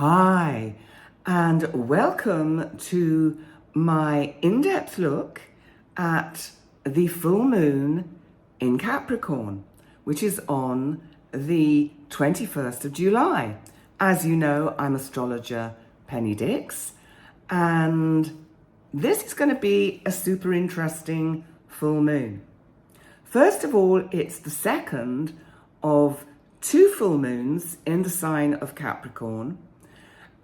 Hi, and welcome to my in-depth look at the full moon in Capricorn, which is on the 21st of July. As you know, I'm Astrologer Penny Dix, and this is going to be a super interesting full moon. First of all, it's the second of two full moons in the sign of Capricorn,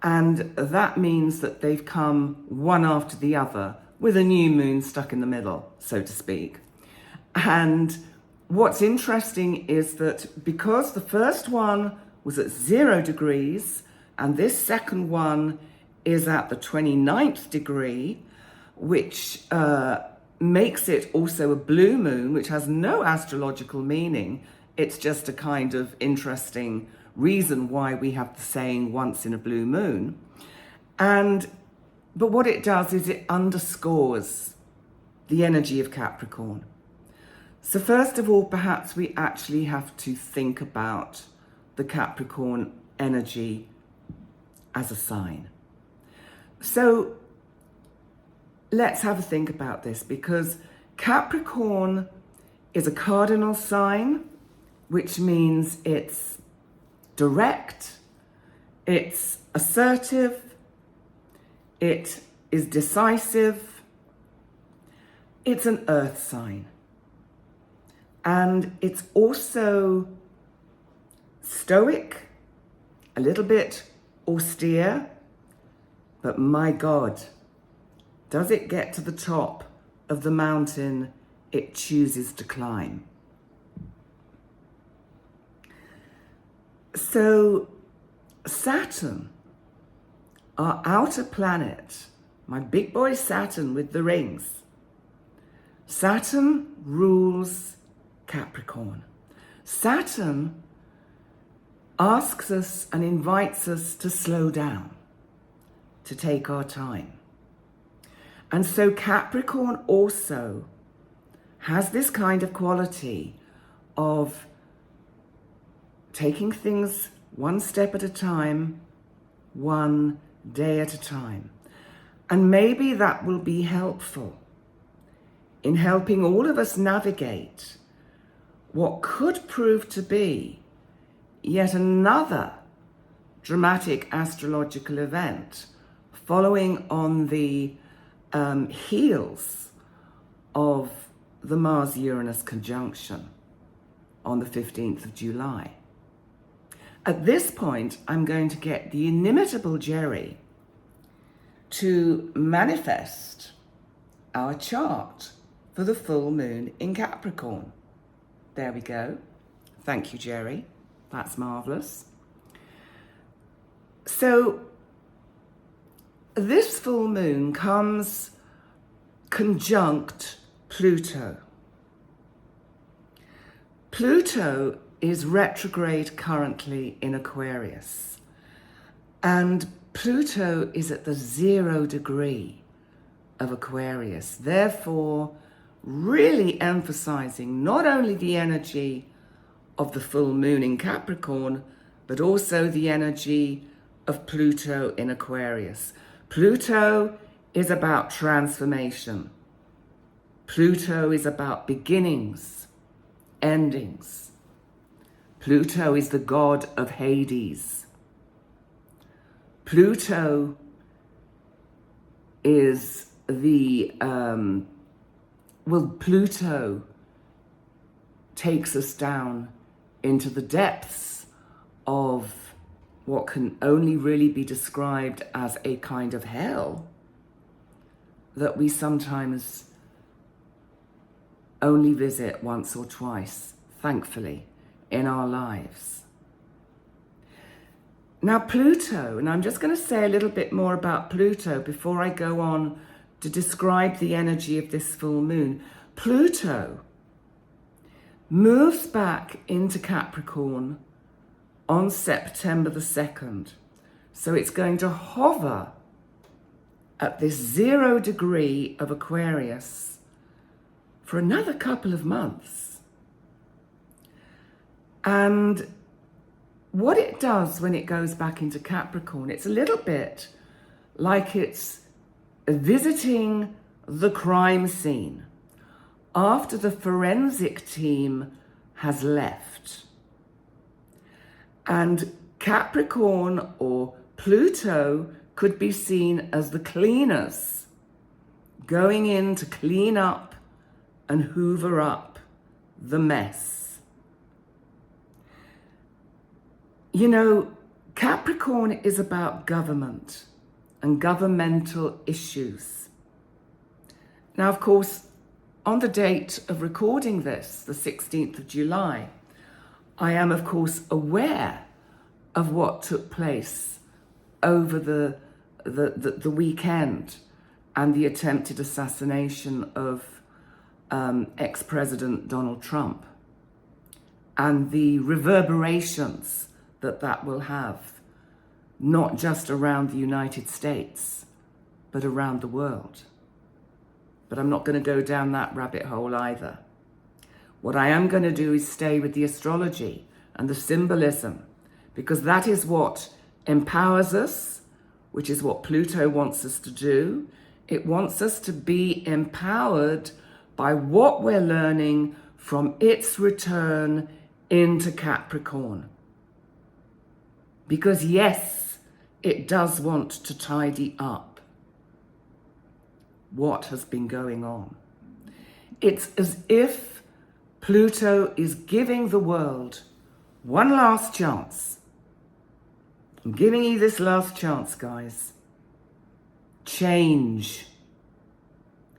and that means that they've come one after the other with a new moon stuck in the middle, so to speak. And what's interesting is that because the first one was at 0 degrees and this second one is at the 29th degree, which makes it also a blue moon, which has no astrological meaning. It's just a kind of interesting reason why we have the saying once in a blue moon. But what it does is it underscores the energy of Capricorn. So first of all, perhaps we actually have to think about the Capricorn energy as a sign. So let's have a think about this, because Capricorn is a cardinal sign, which means it's direct, it's assertive, it is decisive, it's an earth sign. And it's also stoic, a little bit austere, but my God, does it get to the top of the mountain it chooses to climb? So Saturn, our outer planet, my big boy Saturn with the rings, Saturn rules Capricorn. Saturn asks us and invites us to slow down, to take our time. And so Capricorn also has this kind of quality of taking things one step at a time, one day at a time. And maybe that will be helpful in helping all of us navigate what could prove to be yet another dramatic astrological event following on the heels of the Mars-Uranus conjunction on the 15th of July. At this point, I'm going to get the inimitable Jerry to manifest our chart for the full moon in Capricorn. There we go. Thank you, Jerry. That's marvelous. So this full moon comes conjunct Pluto. Pluto is retrograde currently in Aquarius, and Pluto is at the 0 degree of Aquarius, therefore really emphasizing not only the energy of the full moon in Capricorn, but also the energy of Pluto in Aquarius. Pluto is about transformation. Pluto is about beginnings, endings. Pluto is the god of Hades. Pluto is Pluto takes us down into the depths of what can only really be described as a kind of hell that we sometimes only visit once or twice, thankfully, in our lives. Now Pluto, and I'm just going to say a little bit more about Pluto before I go on to describe the energy of this full moon. Pluto moves back into Capricorn on September the 2nd. So it's going to hover at this 0 degree of Aquarius for another couple of months. And what it does when it goes back into Capricorn, it's a little bit like it's visiting the crime scene after the forensic team has left. And Capricorn or Pluto could be seen as the cleaners, going in to clean up and hoover up the mess. You know, Capricorn is about government and governmental issues. Now, of course, on the date of recording this, the 16th of July, I am, of course, aware of what took place over the weekend and the attempted assassination of ex-President Donald Trump and the reverberations that will have, not just around the United States, but around the world. But I'm not going to go down that rabbit hole either. What I am going to do is stay with the astrology and the symbolism, because that is what empowers us, which is what Pluto wants us to do. It wants us to be empowered by what we're learning from its return into Capricorn. Because yes, it does want to tidy up what has been going on. It's as if Pluto is giving the world one last chance. I'm giving you this last chance, guys. Change.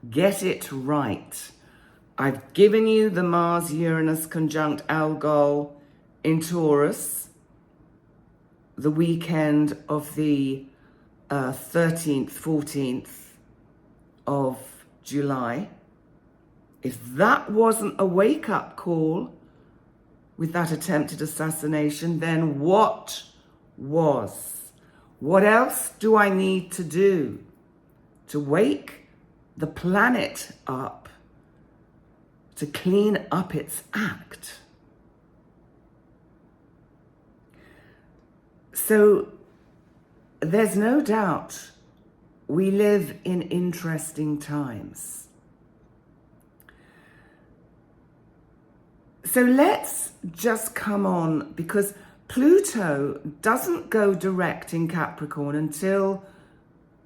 Get it right. I've given you the Mars-Uranus conjunct Algol in Taurus, the weekend of the 13th, 14th of July. If that wasn't a wake-up call with that attempted assassination, then what was? What else do I need to do to wake the planet up, to clean up its act? So there's no doubt we live in interesting times. So let's just come on, because Pluto doesn't go direct in Capricorn until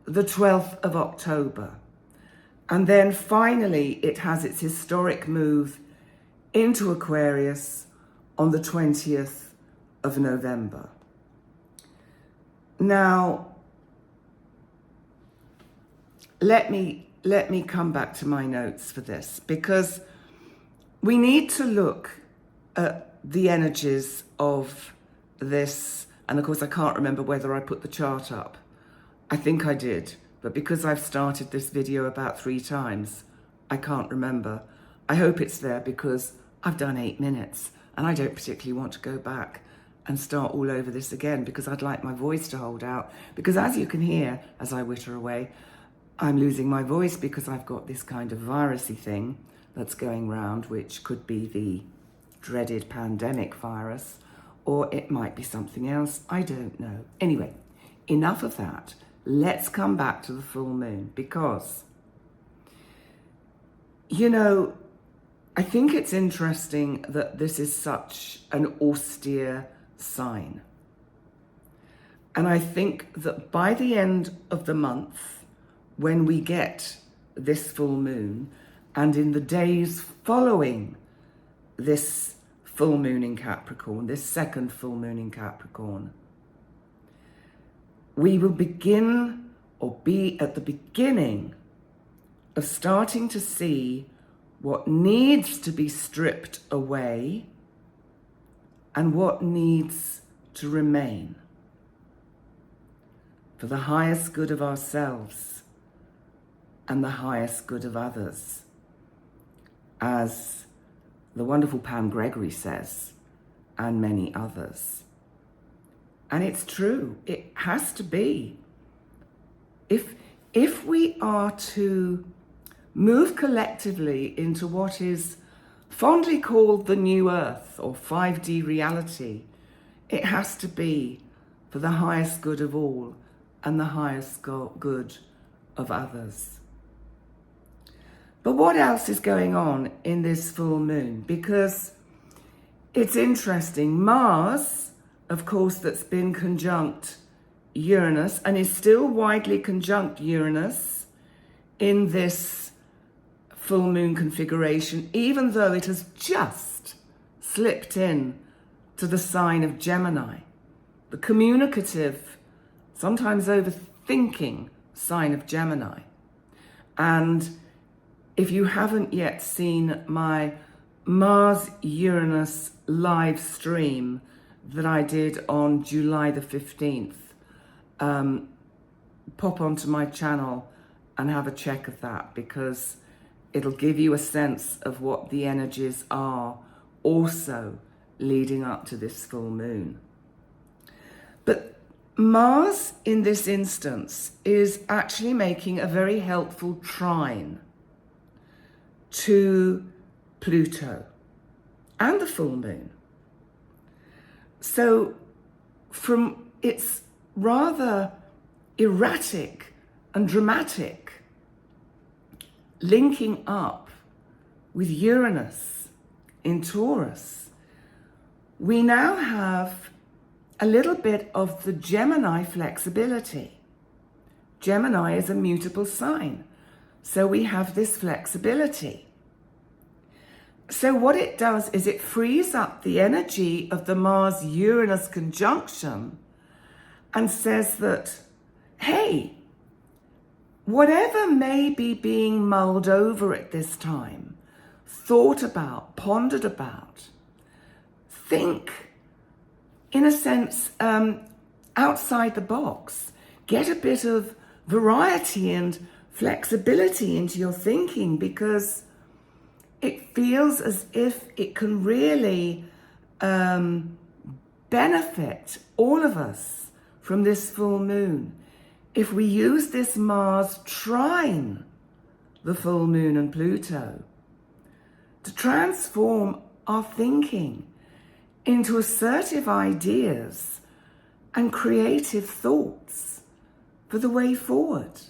the 12th of October. And then finally it has its historic move into Aquarius on the 20th of November. Now, let me come back to my notes for this, because we need to look at the energies of this. And of course, I can't remember whether I put the chart up. I think I did, but because I've started this video about 3 times, I can't remember. I hope it's there, because I've done 8 minutes and I don't particularly want to go back and start all over this again, because I'd like my voice to hold out. Because as you can hear, as I witter away, I'm losing my voice because I've got this kind of virusy thing that's going round, which could be the dreaded pandemic virus, or it might be something else. I don't know. Anyway, enough of that. Let's come back to the full moon, because, you know, I think it's interesting that this is such an austere sign. And I think that by the end of the month, when we get this full moon, and in the days following this full moon in Capricorn, this second full moon in Capricorn, we will begin, or be at the beginning of starting to see what needs to be stripped away and what needs to remain for the highest good of ourselves and the highest good of others. As the wonderful Pam Gregory says, and many others. And it's true, it has to be. If we are to move collectively into what is fondly called the new earth, or 5D reality, it has to be for the highest good of all and the highest good of others. But what else is going on in this full moon? Because it's interesting. Mars, of course, that's been conjunct Uranus and is still widely conjunct Uranus in this full moon configuration, even though it has just slipped in to the sign of Gemini, the communicative, sometimes overthinking sign of Gemini. And if you haven't yet seen my Mars-Uranus live stream that I did on July the 15th, pop onto my channel and have a check of that, because it'll give you a sense of what the energies are also leading up to this full moon. But Mars in this instance is actually making a very helpful trine to Pluto and the full moon. So from its rather erratic and dramatic linking up with Uranus in Taurus, we now have a little bit of the Gemini flexibility. Gemini is a mutable sign, so we have this flexibility. So what it does is it frees up the energy of the Mars-Uranus conjunction and says that, hey, whatever may be being mulled over at this time, thought about, pondered about, think, in a sense, outside the box. Get a bit of variety and flexibility into your thinking, because it feels as if it can really benefit all of us from this full moon if we use this Mars trine the full moon and Pluto to transform our thinking into assertive ideas and creative thoughts for the way forward.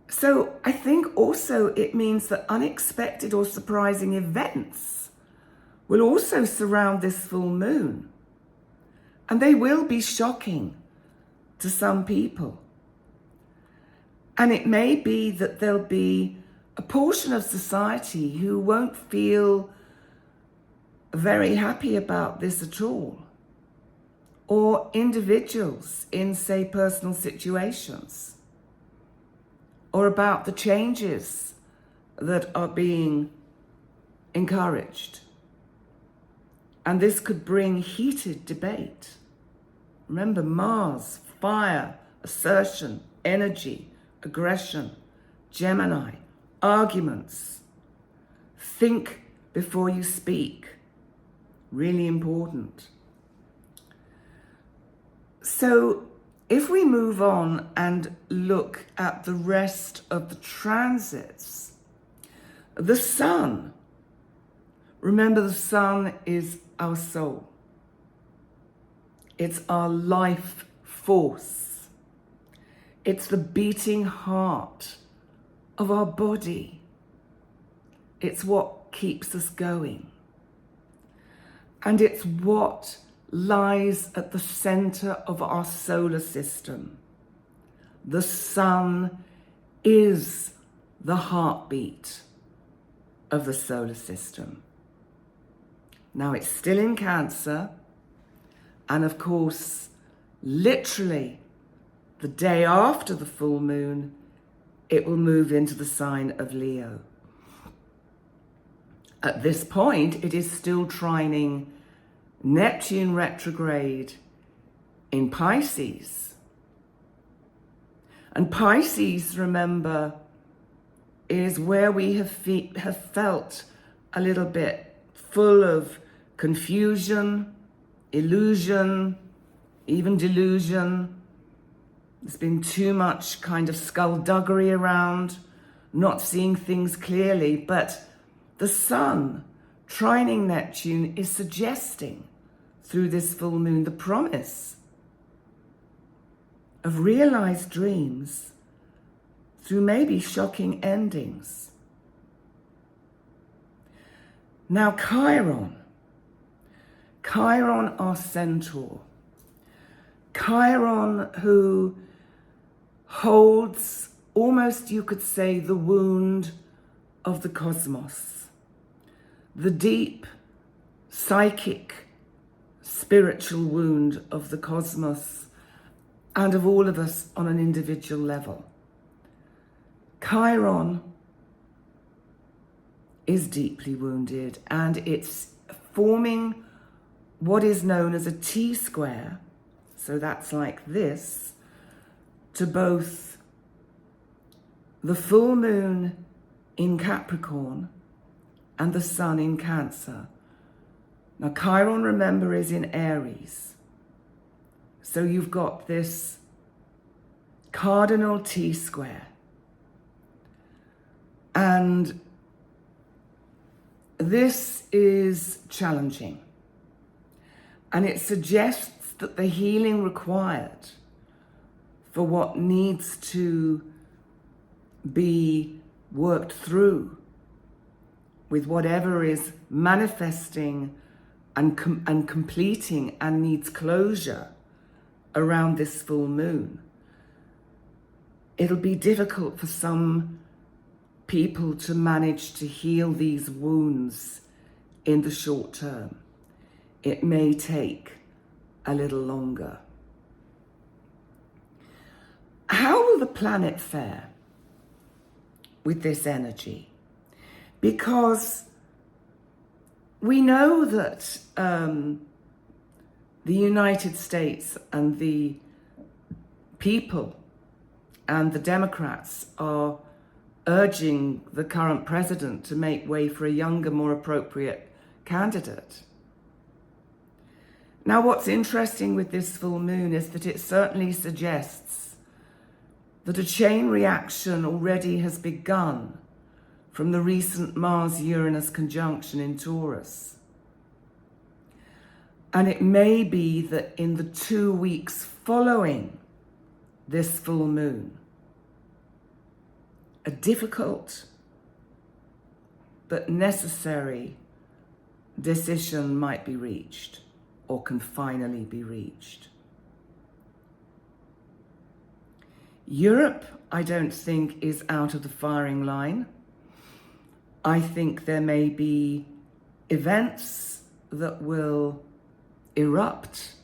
So I think also it means that unexpected or surprising events will also surround this full moon, and they will be shocking to some people. And it may be that there'll be a portion of society who won't feel very happy about this at all, or individuals in, say, personal situations, or about the changes that are being encouraged. And this could bring heated debate. Remember, Mars, fire, assertion, energy, aggression, Gemini, arguments. Think before you speak. Really important. So if we move on and look at the rest of the transits, the sun, remember the sun is our soul. It's our life force. It's the beating heart of our body. It's what keeps us going. And it's what lies at the center of our solar system. The sun is the heartbeat of the solar system. Now it's still in Cancer, and of course, literally the day after the full moon, it will move into the sign of Leo. At this point, it is still trining Neptune retrograde in Pisces. And Pisces, remember, is where we have felt a little bit full of confusion, illusion, even delusion. There's been too much kind of skullduggery around, not seeing things clearly. But the sun trining Neptune is suggesting through this full moon the promise of realized dreams through maybe shocking endings. Now Chiron our centaur, Chiron who holds almost, you could say, the wound of the cosmos, the deep psychic spiritual wound of the cosmos and of all of us on an individual level. Chiron is deeply wounded, and it's forming what is known as a T-square, so that's like this, to both the full moon in Capricorn and the sun in Cancer. Now Chiron, remember, is in Aries. So you've got this cardinal T-square. And this is challenging. And it suggests that the healing required for what needs to be worked through with whatever is manifesting and completing and needs closure around this full moon. It'll be difficult for some people to manage to heal these wounds in the short term. It may take a little longer. How will the planet fare with this energy? Because we know that the United States and the people and the Democrats are urging the current president to make way for a younger, more appropriate candidate. Now, what's interesting with this full moon is that it certainly suggests that a chain reaction already has begun from the recent Mars-Uranus conjunction in Taurus. And it may be that in the 2 weeks following this full moon, a difficult but necessary decision might be reached, or can finally be reached. Europe, I don't think, is out of the firing line. I think there may be events that will erupt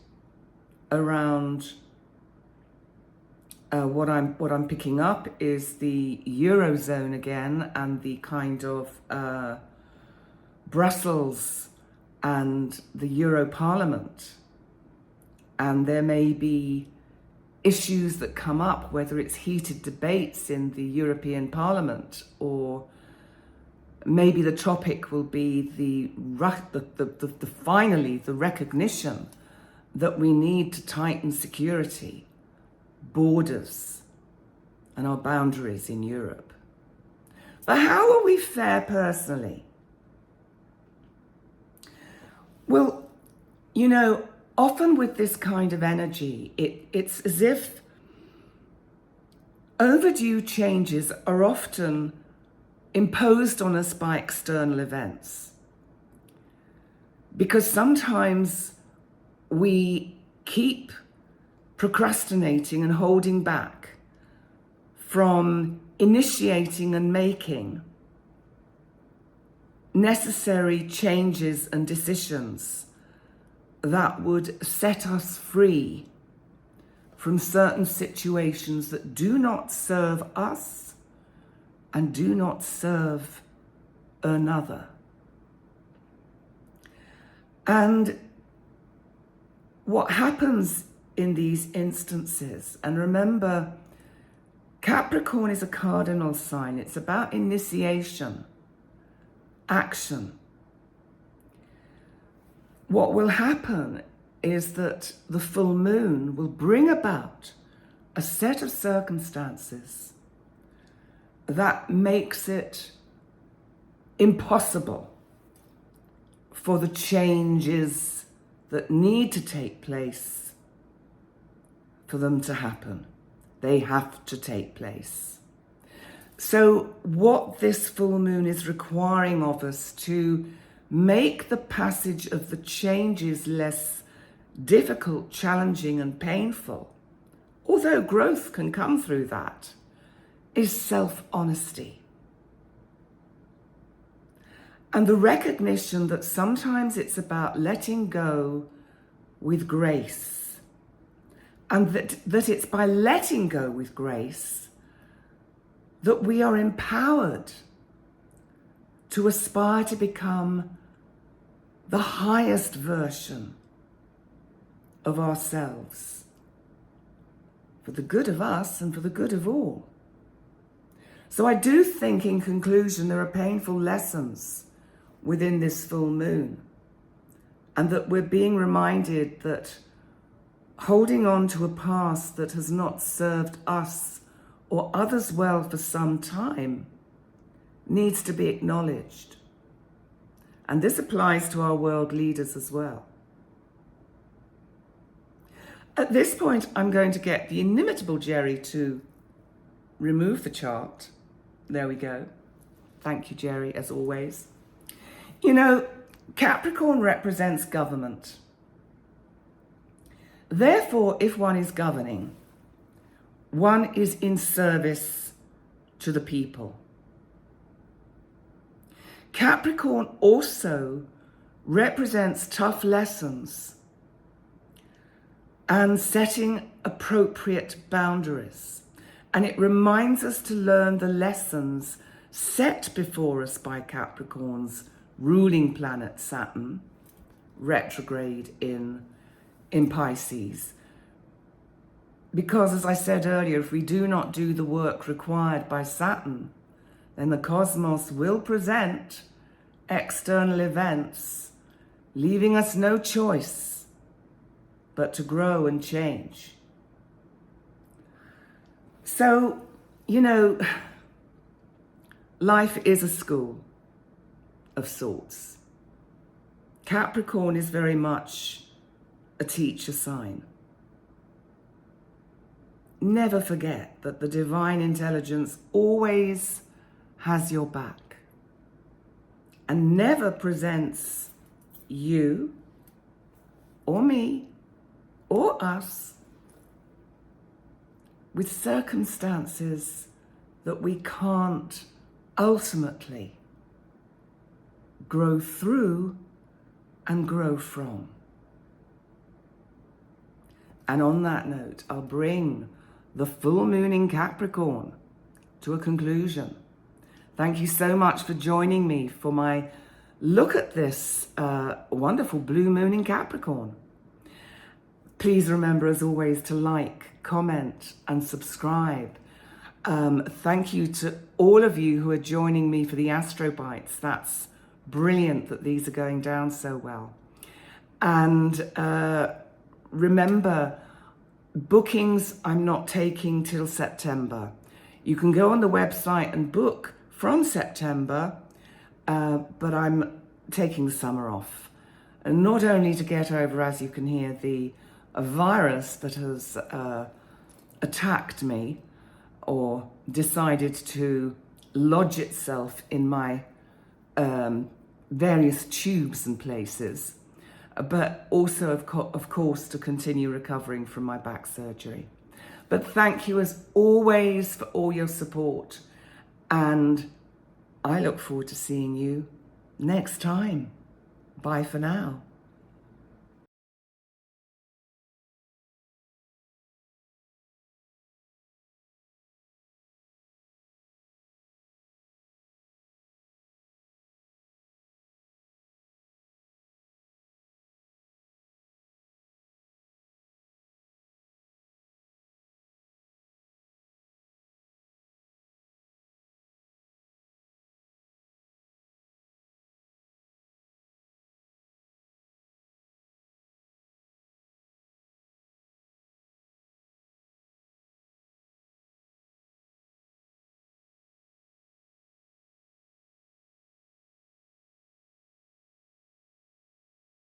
around what I'm picking up is the Eurozone again, and the kind of Brussels and the Euro Parliament. And there may be issues that come up, whether it's heated debates in the European Parliament, or maybe the topic will be finally the recognition that we need to tighten security, borders, and our boundaries in Europe. But how will we fare personally? Well, you know, often with this kind of energy, it's as if overdue changes are often imposed on us by external events. Because sometimes we keep procrastinating and holding back from initiating and making necessary changes and decisions that would set us free from certain situations that do not serve us and do not serve another. And what happens in these instances, and remember, Capricorn is a cardinal sign. It's about initiation, action. What will happen is that the full moon will bring about a set of circumstances that makes it impossible for the changes that need to take place for them to happen. They have to take place. So what this full moon is requiring of us to make the passage of the changes less difficult, challenging, and painful, although growth can come through that, is self-honesty. And the recognition that sometimes it's about letting go with grace. And that it's by letting go with grace that we are empowered to aspire to become the highest version of ourselves, for the good of us and for the good of all. So I do think, in conclusion, there are painful lessons within this full moon, and that we're being reminded that holding on to a past that has not served us or others well for some time needs to be acknowledged. And this applies to our world leaders as well. At this point, I'm going to get the inimitable Jerry to remove the chart. There we go. Thank you, Jerry, as always. You know, Capricorn represents government. Therefore, if one is governing, one is in service to the people. Capricorn also represents tough lessons and setting appropriate boundaries. And it reminds us to learn the lessons set before us by Capricorn's ruling planet Saturn, retrograde in Pisces. Because, as I said earlier, if we do not do the work required by Saturn, then the cosmos will present external events, leaving us no choice but to grow and change. So, you know, life is a school of sorts. Capricorn is very much a teacher sign. Never forget that the divine intelligence always has your back and never presents you or me or us with circumstances that we can't ultimately grow through and grow from. And on that note, I'll bring the full moon in Capricorn to a conclusion. Thank you so much for joining me for my look at this wonderful blue moon in Capricorn. Please remember, as always, to like, comment, and subscribe. Thank you to all of you who are joining me for the Astro Bites. That's brilliant that these are going down so well. And remember, bookings I'm not taking till September. You can go on the website and book from September, but I'm taking the summer off. And not only to get over, as you can hear, a virus that has attacked me or decided to lodge itself in my various tubes and places, but also, of course, to continue recovering from my back surgery. But thank you as always for all your support, and I look forward to seeing you next time. Bye for now.